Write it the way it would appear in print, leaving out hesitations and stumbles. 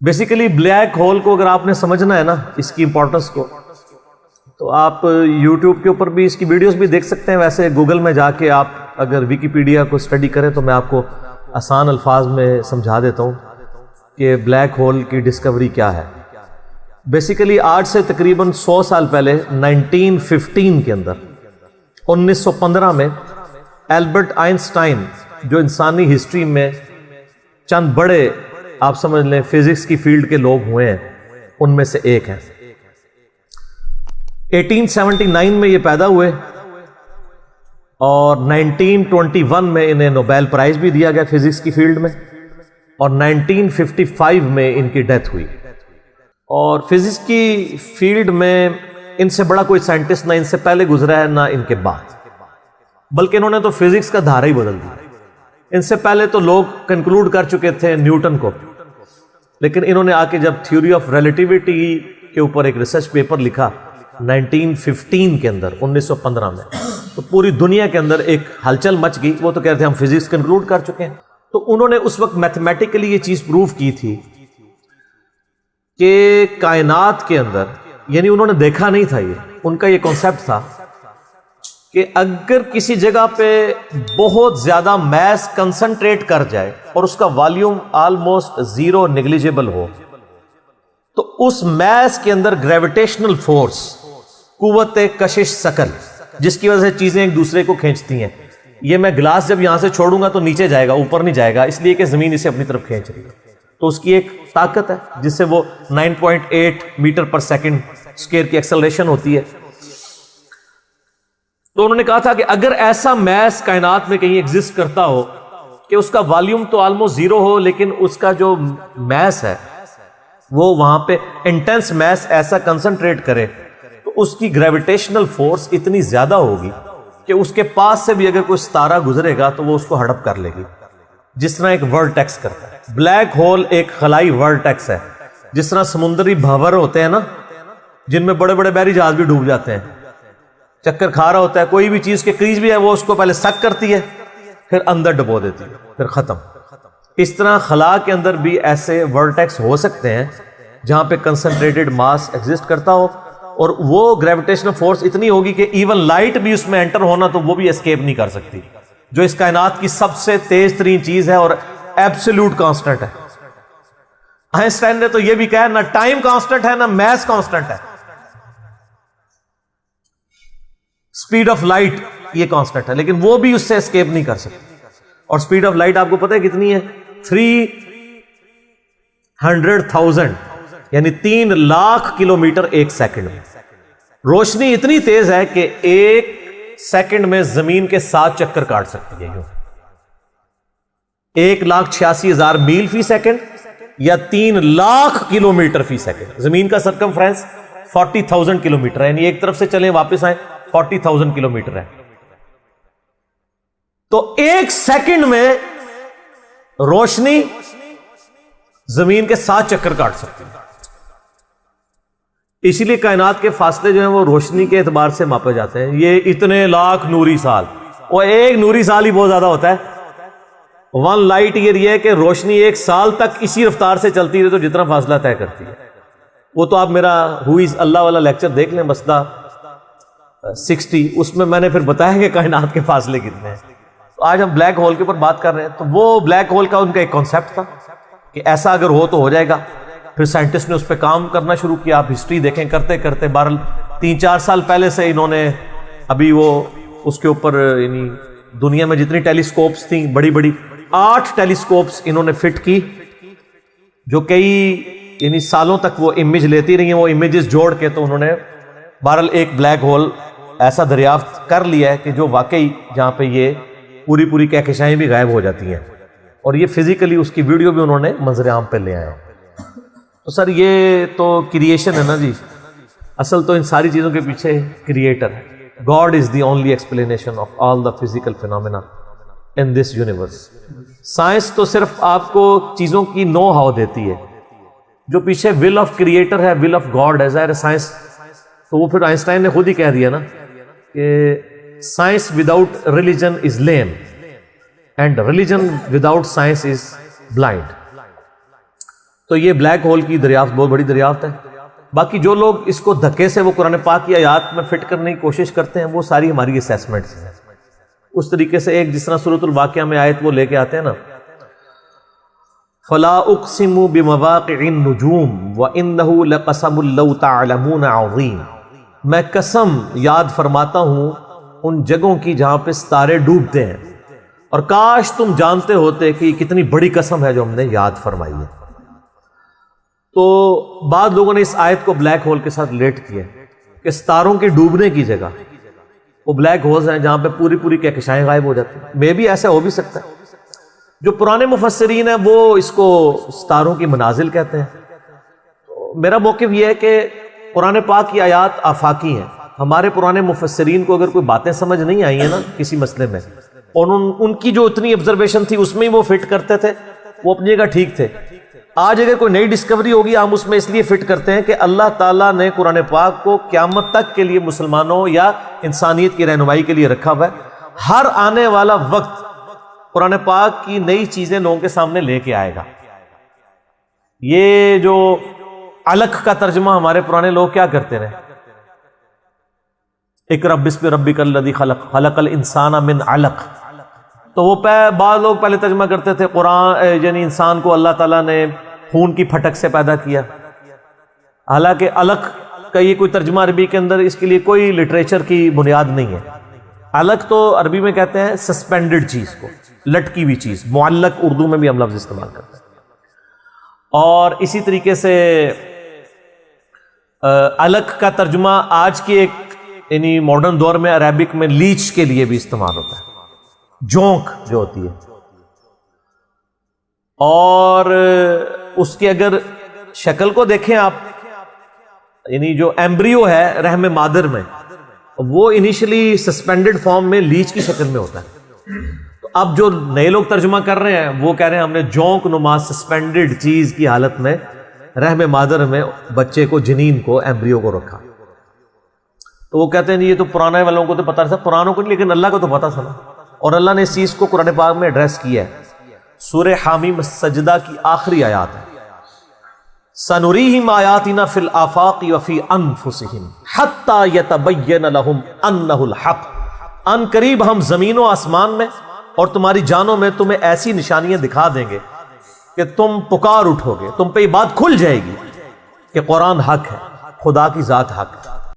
Basically black hole کو اگر آپ نے سمجھنا ہے نا، اس کی امپورٹنس کو، تو آپ یوٹیوب کے اوپر بھی اس کی ویڈیوز بھی دیکھ سکتے ہیں. ویسے گوگل میں جا کے آپ اگر ویکیپیڈیا کو اسٹڈی کریں تو میں آپ کو آسان الفاظ میں سمجھا دیتا ہوں کہ بلیک ہول کی ڈسکوری کیا ہے. بیسیکلی آج سے تقریباً 100 سال پہلے 1915 کے اندر 1915 میں البرٹ آئنسٹائن، جو انسانی ہسٹری میں چند بڑے آپ سمجھ لیں فزکس کی فیلڈ کے لوگ ہوئے ہیں، ان میں سے ایک ہیں. 1879 میں یہ پیدا ہوئے اور 1921 میں انہیں نوبیل پرائز بھی دیا گیا فزکس کی فیلڈ میں، اور 1955 میں ان کی ڈیتھ ہوئی. اور فزکس کی فیلڈ میں ان سے بڑا کوئی سائنٹسٹ نہ ان سے پہلے گزرا ہے نہ ان کے بعد، بلکہ انہوں نے تو فزکس کا دھارا ہی بدل دیا. ان سے پہلے تو لوگ کنکلوڈ کر چکے تھے نیوٹن کو، لیکن انہوں نے آ کے جب تھیوری آف ریلیٹیوٹی کے اوپر ایک ریسرچ پیپر لکھا 1915 کے اندر 1915 میں، تو پوری دنیا کے اندر ایک ہلچل مچ گئی. وہ تو کہتے ہیں ہم فزکس کنکلوڈ کر چکے ہیں. تو انہوں نے اس وقت میتھمیٹیکلی یہ چیز پروف کی تھی کہ کائنات کے اندر، یعنی انہوں نے دیکھا نہیں تھا، یہ ان کا یہ کانسیپٹ تھا کہ اگر کسی جگہ پہ بہت زیادہ میس کنسنٹریٹ کر جائے اور اس کا والیوم آلموسٹ زیرو نیگلیجیبل ہو، تو اس میس کے اندر گریویٹیشنل فورس، قوت کشش ثقل، جس کی وجہ سے چیزیں ایک دوسرے کو کھینچتی ہیں. یہ میں گلاس جب یہاں سے چھوڑوں گا تو نیچے جائے گا، اوپر نہیں جائے گا، اس لیے کہ زمین اسے اپنی طرف کھینچ رہی ہے. تو اس کی ایک طاقت ہے جس سے وہ 9.8 میٹر پر سیکنڈ اسکوئر کی ایکسلریشن ہوتی ہے. تو انہوں نے کہا تھا کہ اگر ایسا میس کائنات میں کہیں ایگزسٹ کرتا ہو کہ اس کا والیوم تو آلموسٹ زیرو ہو، لیکن اس کا جو میس ہے وہ وہاں پہ انٹینس میس ایسا کنسنٹریٹ کرے، تو اس کی گریویٹیشنل فورس اتنی زیادہ ہوگی کہ اس کے پاس سے بھی اگر کوئی ستارہ گزرے گا تو وہ اس کو ہڑپ کر لے گی، جس طرح ایک ورٹیکس کرتا ہے. بلیک ہول ایک خلائی ورٹیکس ہے. جس طرح سمندری بھنور ہوتے ہیں نا، جن میں بڑے بڑے بحری جہاز بھی ڈوب جاتے ہیں، چکر کھا رہا ہوتا ہے، کوئی بھی چیز کے قریب بھی ہے وہ اس کو پہلے سک کرتی ہے، پھر اندر ڈبو دیتی ہے، پھر ختم. اس طرح خلا کے اندر بھی ایسے ورٹیکس ہو سکتے ہیں جہاں پہ کنسنٹریٹڈ ماس ایگزسٹ کرتا ہو، اور وہ گریویٹیشنل فورس اتنی ہوگی کہ ایون لائٹ بھی اس میں انٹر ہونا تو وہ بھی اسکیپ نہیں کر سکتی، جو اس کائنات کی سب سے تیز ترین چیز ہے اور ایبسولوٹ کانسٹنٹ ہے. آئنسٹائن نے تو یہ بھی کہا نہ ٹائم کانسٹنٹ ہے نہ میس کانسٹنٹ ہے، سپیڈ آف لائٹ یہ کانسٹنٹ ہے، لیکن وہ بھی اس سے اسکیپ نہیں کر سکتی. اور سپیڈ آف لائٹ آپ کو پتہ ہے کتنی ہے؟ 300,000 یعنی 3 لاکھ کلومیٹر ایک سیکنڈ میں. روشنی اتنی تیز ہے کہ ایک سیکنڈ میں زمین کے 7 چکر کاٹ سکتی ہے. 1,86,000 میل فی سیکنڈ یا 3 لاکھ کلومیٹر فی سیکنڈ. زمین کا سرکمفرنس 40,000 کلومیٹر ہے، یعنی ایک طرف سے چلیں واپس آئیں 40,000 کلومیٹر ہے. تو ایک سیکنڈ میں روشنی زمین کے 7 چکر کاٹ سکتی ہے. اسی لیے کائنات کے فاصلے جو ہیں وہ روشنی کے اعتبار سے ماپے جاتے ہیں. یہ اتنے لاکھ نوری سال، وہ ایک نوری سال ہی بہت زیادہ ہوتا ہے. 1 لائٹ ایئر یہ ہے کہ روشنی ایک سال تک اسی رفتار سے چلتی رہے تو جتنا فاصلہ طے کرتی ہے. وہ تو آپ میرا ہو از اللہ والا لیکچر دیکھ لیں، مسئلہ 60، اس میں میں نے پھر بتایا کہ کائنات کے فاصلے کتنے ہیں. تو آج ہم بلیک ہول کے اوپر بات کر رہے ہیں. تو وہ بلیک ہول کا ان کا ایک کانسیپٹ تھا کہ ایسا اگر ہو تو ہو جائے گا. پھر سائنٹسٹ نے اس پہ کام کرنا شروع کیا. آپ ہسٹری دیکھیں کرتے کرتے 3-4 سال پہلے سے انہوں نے ابھی وہ اس کے اوپر، یعنی دنیا میں جتنی ٹیلیسکوپس تھیں بڑی بڑی 8 ٹیلیسکوپس انہوں نے فٹ کی، جو کئی یعنی سالوں تک وہ امیج لیتی رہی ہیں. وہ امیجز جوڑ کے تو انہوں نے بہرحال ایک بلیک ہول ایسا دریافت کر لیا ہے کہ جو واقعی جہاں پہ یہ پوری کہکشائیں بھی غائب ہو جاتی ہیں. اور یہ فزیکلی اس کی ویڈیو بھی انہوں نے منظر عام پہ لے آئے. تو سر یہ تو کریشن ہے نا جی، اصل تو ان ساری چیزوں کے پیچھے کریٹر ہے. God is the only explanation of all the physical phenomena in this universe. Science تو صرف آپ کو چیزوں کی نو ہاؤ دیتی ہے، جو پیچھے ول آف کریٹر ہے، ول آف گاڈ ہے. ظاہر سائنس تو وہ پھر آئنسٹائن نے خود ہی کہہ دیا نا کہ science without religion is lame and religion without science is blind. تو یہ بلیک ہول کی دریافت بہت بڑی دریافت ہے. باقی جو لوگ اس کو دھکے سے وہ قرآن پاک کی آیات میں فٹ کرنے کی کوشش کرتے ہیں وہ ساری ہماری اسیسمنٹس ہیں. اس طریقے سے ایک جس طرح سورۃ الواقعہ میں آیت وہ لے کے آتے ہیں نا، فلا اقسم بمواقع النجوم وانه لقسم لو تعلمون عظیم، میں قسم یاد فرماتا ہوں ان جگہوں کی جہاں پہ ستارے ڈوبتے ہیں، اور کاش تم جانتے ہوتے کہ یہ کتنی بڑی قسم ہے جو ہم نے یاد فرمائی ہے. تو بعض لوگوں نے اس آیت کو بلیک ہول کے ساتھ ریلیٹ کیا کہ ستاروں کے ڈوبنے کی جگہ وہ بلیک ہولز ہیں جہاں پہ پوری پوری کہکشائیں غائب ہو جاتی ہیں. مے بھی ایسا ہو بھی سکتا ہے. جو پرانے مفسرین ہیں وہ اس کو ستاروں کی منازل کہتے ہیں. تو میرا موقف یہ ہے کہ قرآن پاک کی آیات آفاقی ہیں. ہمارے پرانے مفسرین کو اگر کوئی باتیں سمجھ نہیں آئی ہیں نا کسی مسئلے میں، اور ان کی جو اتنی آبزرویشن تھی اس میں ہی وہ فٹ کرتے تھے، وہ اپنی جگہ ٹھیک تھے. آج اگر کوئی نئی ڈسکوری ہوگی ہم اس میں اس لیے فٹ کرتے ہیں کہ اللہ تعالیٰ نے قرآن پاک کو قیامت تک کے لیے مسلمانوں یا انسانیت کی رہنمائی کے لیے رکھا ہوا ہے. ہر آنے والا وقت قرآن پاک کی نئی چیزیں لوگوں کے سامنے لے کے آئے گا. یہ جو علق کا ترجمہ ہمارے پرانے لوگ کیا کرتے رہے، اقرأ بسم ربک الذی خلق خلق الانسان من علق، تو وہ بعض لوگ پہلے ترجمہ کرتے تھے قرآن یعنی انسان کو اللہ تعالیٰ نے خون کی پھٹک سے پیدا کیا. حالانکہ علق کا یہ کوئی ترجمہ عربی کے اندر اس کے لیے کوئی لٹریچر کی بنیاد نہیں ہے. علق تو عربی میں کہتے ہیں سسپینڈڈ چیز کو، لٹکی ہوئی چیز. معلق اردو میں بھی ہم لفظ استعمال کرتے ہیں. اور اسی طریقے سے علق کا ترجمہ آج کے ایک یعنی ماڈرن دور میں عربک میں لیچ کے لیے بھی استعمال ہوتا ہے، جونک جو ہوتی ہے. اور اس کی اگر شکل کو دیکھیں آپ، یعنی جو ایمبریو ہے رحم مادر میں، وہ انیشلی سسپینڈڈ فارم میں لیچ کی شکل میں ہوتا ہے. تو اب جو نئے لوگ ترجمہ کر رہے ہیں وہ کہہ رہے ہیں ہم نے جونک نما سسپینڈڈ چیز کی حالت میں رحم مادر میں بچے کو، جنین کو، ایمبریو کو رکھا. تو وہ کہتے ہیں یہ تو پرانے والوں کو تو پتا تھا، پرانوں کو نہیں، لیکن اللہ کو تو پتا تھا نا. اور اللہ نے اس چیز کو قرآن پاک میں ایڈریس کیا ہے. سورہ حامیم سجدہ کی آخری آیات ہے، سَنُرِيهِمْ آیَاتِنَا فِي الْآفَاقِ وَفِي أَنفُسِهِمْ حَتَّى يَتَبَيَّنَ لَهُمْ أَنَّهُ الْحَقُّ، ان قریب ہم زمین و آسمان میں اور تمہاری جانوں میں تمہیں ایسی نشانیاں دکھا دیں گے کہ تم پکار اٹھو گے، تم پہ یہ بات کھل جائے گی کہ قرآن حق ہے، خدا کی ذات حق ہے.